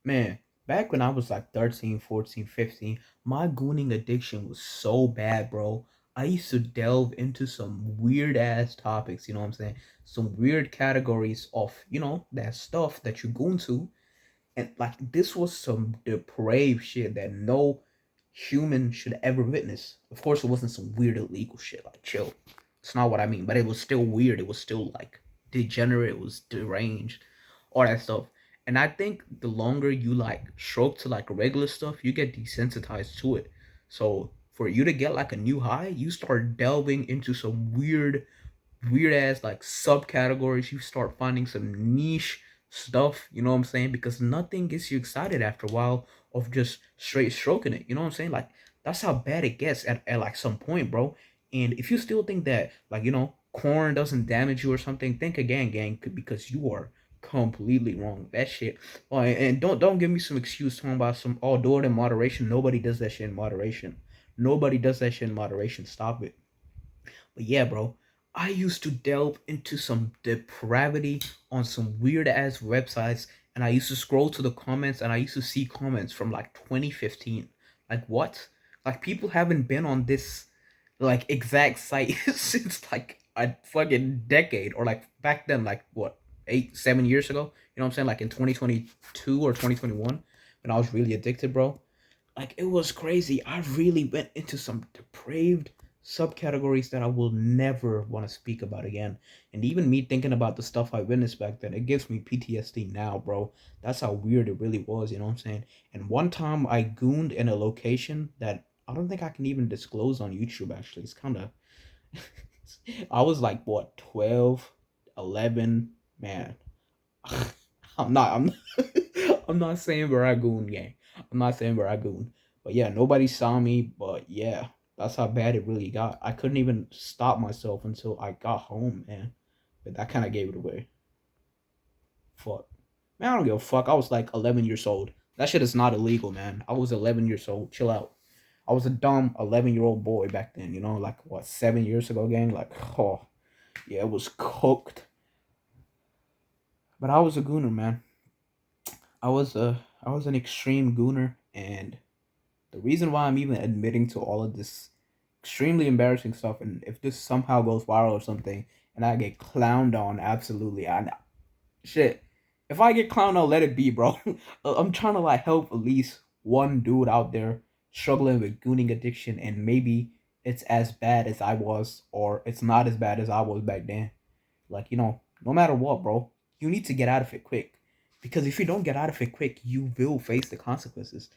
Man, back when I was like 13, 14, 15, my gooning addiction was so bad, bro. I used to delve into some weird ass topics, you know what I'm saying? Some weird categories of, that stuff that you goon to. And like this was some depraved shit that no human should ever witness. Of course, it wasn't some weird illegal shit, like chill. It's not what I mean, but it was still weird. It was still like degenerate, it was deranged, all that stuff. And I think the longer you like stroke to like regular stuff, you get desensitized to it. So for you to get like a new high, you start delving into some weird ass like subcategories. You start finding some niche stuff, you know what I'm saying? Because nothing gets you excited after a while of just straight stroking it. You know what I'm saying? Like that's how bad it gets at like some point, bro. And if you still think that like, corn doesn't damage you or something, think again, gang, because you are completely wrong. That shit. Oh, and don't give me some excuse talking about some do it in moderation. Nobody does that shit in moderation. Nobody does that shit in moderation. Stop it. But yeah, bro, I used to delve into some depravity on some weird ass websites, and I used to scroll to the comments, and I used to see comments from like 2015. Like what? Like people haven't been on this like exact site since like a fucking decade, or like back then, like what, 8, 7 years ago? You know what I'm saying? Like in 2022 or 2021, when I was really addicted, bro. Like it was crazy. I really went into some depraved subcategories that I will never want to speak about again. And even me thinking about the stuff I witnessed back then, it gives me PTSD now, bro. That's how weird it really was, you know what I'm saying? And one time I gooned in a location that I don't think I can even disclose on YouTube actually. It's kind of I was like what, 12, 11, man. I'm I'm not saying where I goon, gang. I'm not saying where I goon. But yeah, nobody saw me. But yeah, that's how bad it really got. I couldn't even stop myself until I got home, man. But that kind of gave it away. Fuck. Man, I don't give a fuck. I was like 11 years old. That shit is not illegal, man. I was 11 years old. Chill out. I was a dumb 11-year-old boy back then, like what, 7 years ago, gang? Like, oh, yeah, it was cooked. But I was a gooner, man. I was an extreme gooner, and the reason why I'm even admitting to all of this extremely embarrassing stuff, and if this somehow goes viral or something, and I get clowned on, absolutely, I shit. If I get clowned on, let it be, bro. I'm trying to like help at least one dude out there struggling with gooning addiction, and maybe it's as bad as I was, or it's not as bad as I was back then. Like, no matter what, bro, you need to get out of it quick. Because if you don't get out of it quick, you will face the consequences.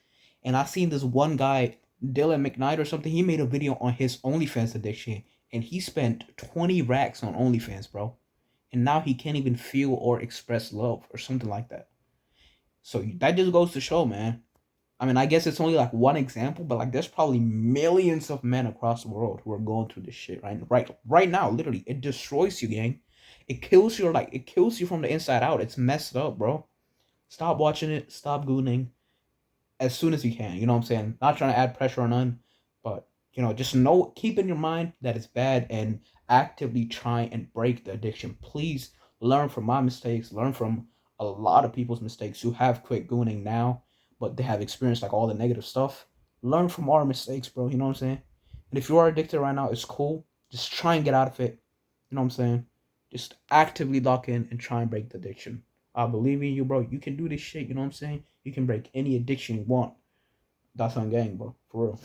And I seen this one guy, Dylan McKnight or something, he made a video on his OnlyFans addiction. And he spent 20 racks on OnlyFans, bro. And now he can't even feel or express love or something like that. So that just goes to show, man. I mean, I guess it's only like one example, but like there's probably millions of men across the world who are going through this shit right now. Literally, it destroys you, gang. It kills you from the inside out. It's messed up, bro. Stop watching it. Stop gooning as soon as you can. You know what I'm saying? Not trying to add pressure on none, but just know, keep in your mind that it's bad and actively try and break the addiction. Please learn from my mistakes. Learn from a lot of people's mistakes who have quit gooning now, but they have experienced like all the negative stuff. Learn from our mistakes, bro. You know what I'm saying? And if you are addicted right now, it's cool. Just try and get out of it. You know what I'm saying? Just actively lock in and try and break the addiction. I believe in you, bro. You can do this shit. You know what I'm saying? You can break any addiction you want. That's on gang, bro. For real.